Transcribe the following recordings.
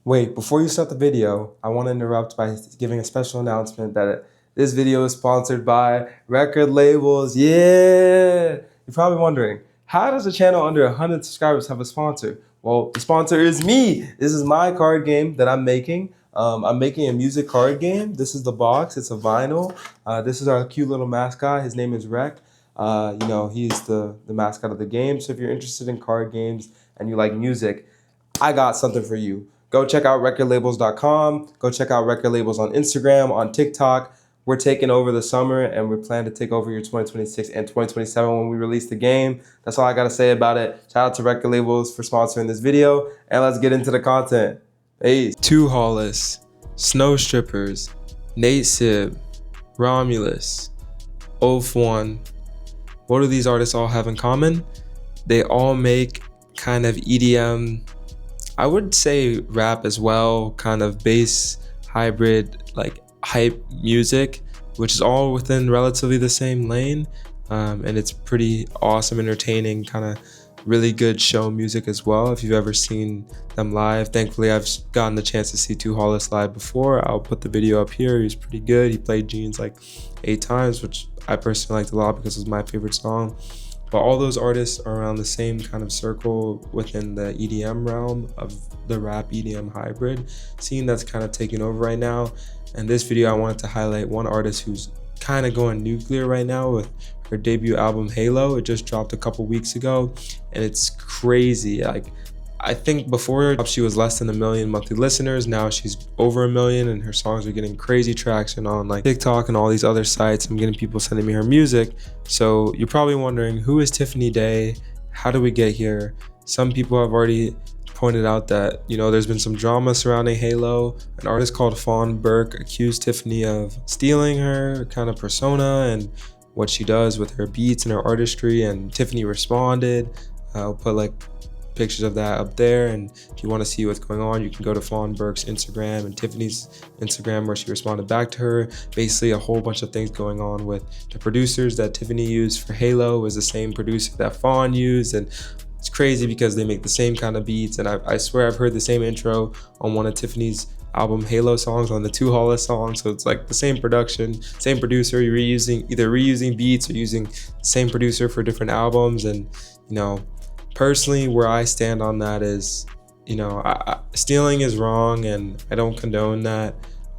Wait, before you start the video, I want to interrupt by giving a special announcement that this video is sponsored by RecordLabelZ. Yeah! You're probably wondering, how does a channel under 100 subscribers have a sponsor? Well, the sponsor is me. This is my card game that I'm making. I'm making a music card game. This is the box. It's a vinyl. This is our cute little mascot. His name is Rec. He's the mascot of the game. So if you're interested in card games and you like music, I got something for you. Go check out RecordLabelZ.com. Go check out RecordLabelZ on Instagram, on TikTok. We're taking over the summer, and we plan to take over your 2026 and 2027 when we release the game. That's all I gotta say about it. Shout out to RecordLabelZ for sponsoring this video, and let's get into the content. Hey, Two Hollis, Snow Strippers, Nate Sib, Romulus, Oaf1. What do these artists all have in common? They all make kind of EDM, I would say rap as well, kind of bass, hybrid, like hype music, which is all within relatively the same lane. And it's pretty awesome, entertaining, kind of really good show music as well. If you've ever seen them live, thankfully I've gotten the chance to see Two Hollis live before. I'll put the video up here. He's pretty good. He played Jeans like 8 times, which I personally liked a lot because it was my favorite song. But all those artists are around the same kind of circle within the EDM realm of the rap EDM hybrid scene that's kind of taking over right now. And this video, I wanted to highlight one artist who's kind of going nuclear right now with her debut album Halo. It just dropped a couple weeks ago, and it's crazy. Like, I think before she was less than 1 million monthly listeners. Now she's over 1 million, and her songs are getting crazy traction on like TikTok and all these other sites. I'm getting people sending me her music. So you're probably wondering, who is Tiffany Day? How do we get here? Some people have already pointed out that, there's been some drama surrounding Halo. An artist called Fawn Burke accused Tiffany of stealing her kind of persona and what she does with her beats and her artistry, and Tiffany responded. I'll put like pictures of that up there, and if you want to see what's going on, you can go to Fawn Burke's Instagram and Tiffany's Instagram, where she responded back to her. Basically a whole bunch of things going on with the producers that Tiffany used for Halo was the same producer that Fawn used, and it's crazy because they make the same kind of beats, and I swear I've heard the same intro on one of Tiffany's album Halo songs, on the Two Hollis song. So it's like the same production, same producer. You're either reusing beats or using the same producer for different albums. And personally, where I stand on that is, stealing is wrong, and I don't condone that.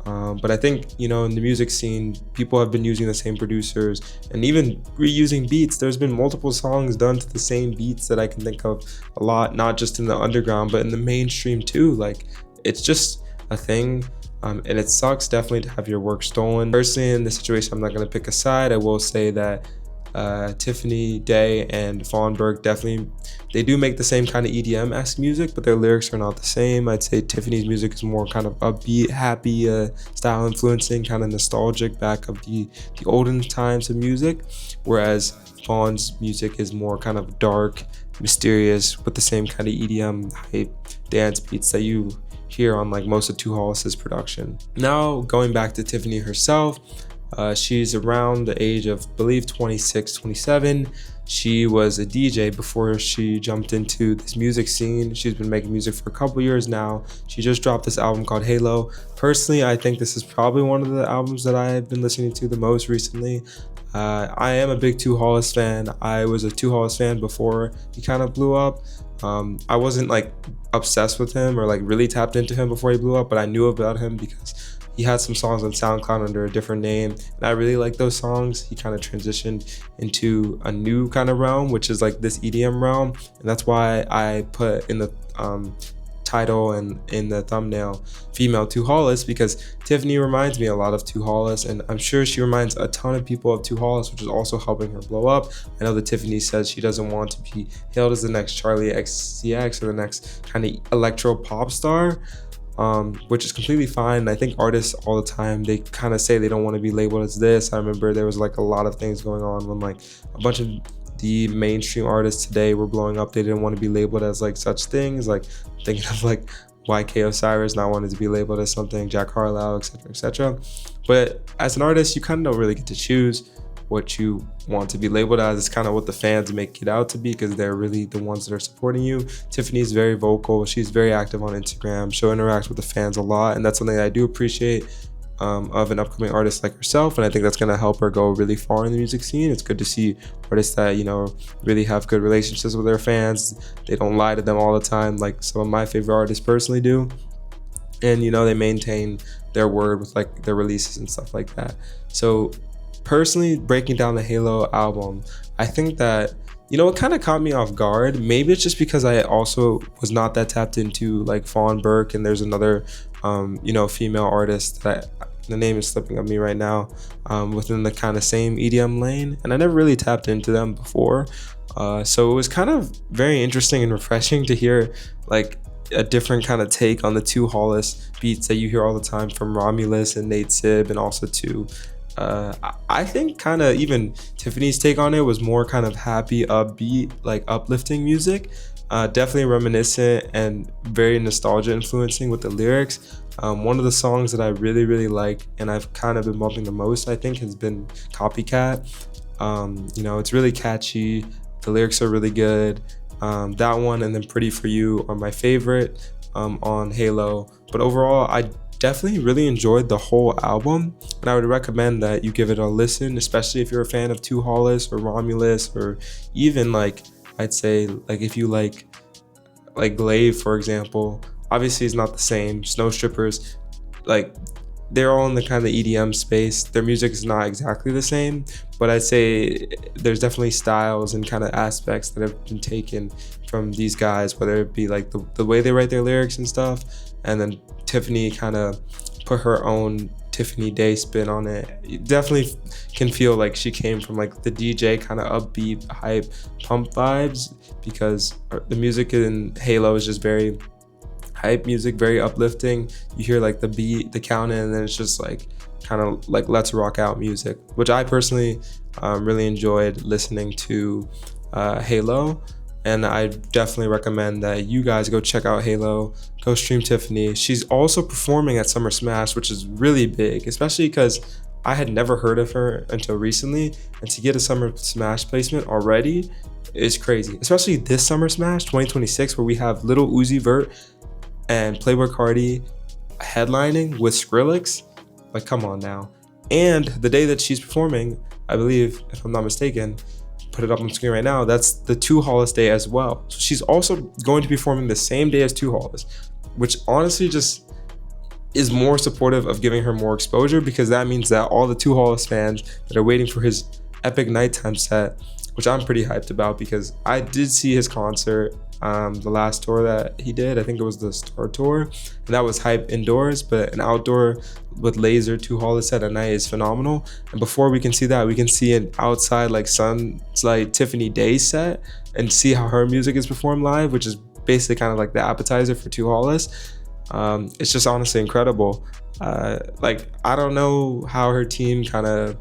But I think, in the music scene, people have been using the same producers and even reusing beats. There's been multiple songs done to the same beats that I can think of a lot, not just in the underground, but in the mainstream too. Like, it's just a thing. And it sucks definitely to have your work stolen. Personally, in this situation, I'm not going to pick a side. I will say that Tiffany Day and Fawn Burke definitely, they do make the same kind of EDM-esque music, but their lyrics are not the same. I'd say Tiffany's music is more kind of upbeat, happy style influencing, kind of nostalgic back of the olden times of music, whereas Fawn's music is more kind of dark, mysterious, with the same kind of EDM hype dance beats that you hear on like most of Two Hollis's production. Now going back to Tiffany herself, she's around the age of, I believe, 26, 27. She was a DJ before she jumped into this music scene. She's been making music for a couple years now. She just dropped this album called Halo. Personally, I think this is probably one of the albums that I've been listening to the most recently. I am a big Two Hollis fan. I was a Two Hollis fan before he kind of blew up. I wasn't like obsessed with him or like really tapped into him before he blew up, but I knew about him because he had some songs on SoundCloud under a different name, and I really like those songs. He kind of transitioned into a new kind of realm, which is like this EDM realm, and that's why I put in the title and in the thumbnail female Two Hollis, because Tiffany reminds me a lot of Two Hollis, and I'm sure she reminds a ton of people of Two Hollis, which is also helping her blow up. I know that Tiffany says she doesn't want to be hailed as the next Charlie XCX or the next kind of electro pop star, which is completely fine. I think artists all the time, they kind of say they don't want to be labeled as this. I remember there was like a lot of things going on when like a bunch of the mainstream artists today were blowing up. They didn't want to be labeled as like such things, like thinking of like YK Osiris not wanting to be labeled as something, Jack Harlow, etc., etc. But as an artist, you kind of don't really get to choose what you want to be labeled as. It's kind of what the fans make it out to be, because they're really the ones that are supporting you. Tiffany's very vocal. She's very active on Instagram. She'll interact with the fans a lot, and that's something that I do appreciate of an upcoming artist like herself, and I think that's going to help her go really far in the music scene. It's good to see artists that, you know, really have good relationships with their fans. They don't lie to them all the time like some of my favorite artists personally do, and, you know, they maintain their word with like their releases and stuff like that. So personally, breaking down the Halo album, I think that, you know, it kind of caught me off guard. Maybe it's just because I also was not that tapped into like Fawn Burke, and there's another you know, female artist that the name is slipping of me right now, within the kind of same EDM lane, and I never really tapped into them before. So it was kind of very interesting and refreshing to hear like a different kind of take on the two Hollis beats that you hear all the time from Romulus and Nate Sib, and also to I think kind of even Tiffany's take on it was more kind of happy, upbeat, like uplifting music. Definitely reminiscent and very nostalgia influencing with the lyrics. One of the songs that I really like, and I've kind of been bumping the most, I think, has been Copycat. You know, it's really catchy. The lyrics are really good. That one and then Pretty For You are my favorite on Halo. But overall, I definitely really enjoyed the whole album, and I would recommend that you give it a listen, especially if you're a fan of Two Hollis or Romulus, or even like, I'd say like if you like Glaive, for example. Obviously it's not the same. Snow Strippers, like, they're all in the kind of EDM space. Their music is not exactly the same, but I'd say there's definitely styles and kind of aspects that have been taken from these guys, whether it be like the way they write their lyrics and stuff, and then Tiffany kind of put her own Tiffany Day spin on it. You definitely can feel like she came from like the DJ kind of upbeat, hype, pump vibes, because the music in Halo is just very hype music, very uplifting. You hear like the beat, the count in, and then it's just like kind of like let's rock out music, which I personally really enjoyed listening to Halo. And I definitely recommend that you guys go check out Halo, go stream Tiffany. She's also performing at Summer Smash, which is really big, especially because I had never heard of her until recently. And to get a Summer Smash placement already is crazy, especially this Summer Smash 2026, where we have Lil Uzi Vert and Playboi Carti headlining with Skrillex. Like, come on now. And the day that she's performing, I believe, if I'm not mistaken, put it up on screen right now, that's the Two Hollis day as well. So she's also going to be performing the same day as Two Hollis, which honestly just is more supportive of giving her more exposure, because that means that all the Two Hollis fans that are waiting for his epic nighttime set, which I'm pretty hyped about, because I did see his concert, the last tour that he did. I think it was the Star Tour, and that was hype indoors, but an outdoor with laser Two Hollis set at night is phenomenal. And before we can see that, we can see an outside like sunlight Tiffany Day set and see how her music is performed live, which is basically kind of like the appetizer for Two Hollis. It's just honestly incredible. Like, I don't know how her team kind of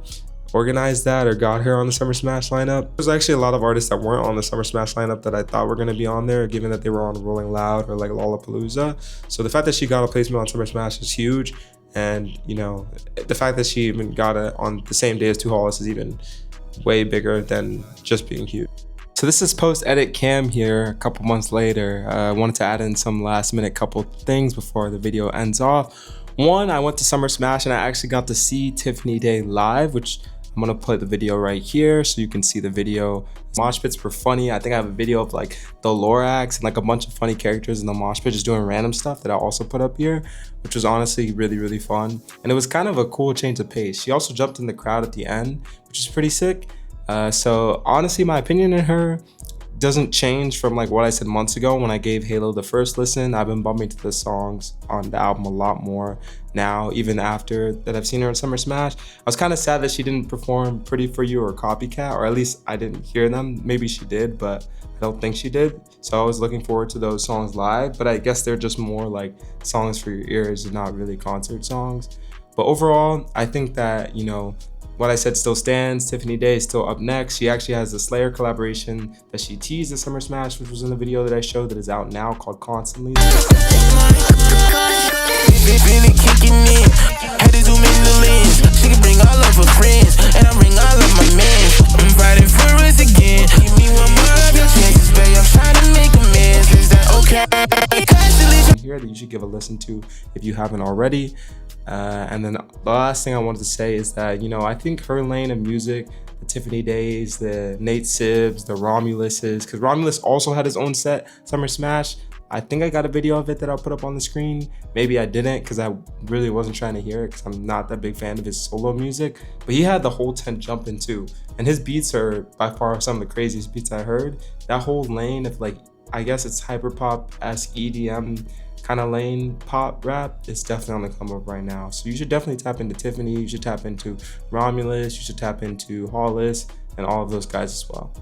organized that or got her on the Summer Smash lineup. There's actually a lot of artists that weren't on the Summer Smash lineup that I thought were going to be on there, given that they were on Rolling Loud or like Lollapalooza. So the fact that she got a placement on Summer Smash is huge, and, you know, the fact that she even got it on the same day as Two Hollis is even way bigger than just being huge. So this is post-edit Cam here, a couple months later. I wanted to add in some last minute couple things before the video ends off. One, I went to Summer Smash and I actually got to see Tiffany Day live, which I'm gonna put the video right here so you can see the video. Mosh pits were funny. I think I have a video of like the Lorax and like a bunch of funny characters in the mosh pit just doing random stuff that I also put up here, which was honestly really fun. And it was kind of a cool change of pace. She also jumped in the crowd at the end, which is pretty sick. So honestly, my opinion on her doesn't change from like what I said months ago when I gave Halo the first listen. I've been bumping to the songs on the album a lot more now, even after that I've seen her in Summer Smash. I was kind of sad that she didn't perform Pretty For You or Copycat, or at least I didn't hear them. Maybe she did, but I don't think she did. So I was looking forward to those songs live, but I guess they're just more like songs for your ears and not really concert songs. But overall, I think that, you know, what I said still stands. Tiffany Day is still up next. She actually has a Slayer collaboration that she teased at Summer Smash, which was in the video that I showed, that is out now, called Constantly. Really kicking in, had to zoom in the lens. She can bring all of her friends, and I bring all of my men. listen to if you haven't already. And then the last thing I wanted to say is that, you know, I think her lane of music, the Tiffany Days, the Nate Sibs, the Romuluses, because Romulus also had his own set, Summer Smash. I think I got a video of it that I'll put up on the screen. Maybe I didn't, because I really wasn't trying to hear it, because I'm not that big fan of his solo music. But he had the whole tent jumping too. And his beats are by far some of the craziest beats I heard. That whole lane of, like, I guess it's hyperpop-esque EDM kind of lane pop rap is definitely on the come up right now. So you should definitely tap into Tiffany, you should tap into Romulus, you should tap into Hollis, and all of those guys as well.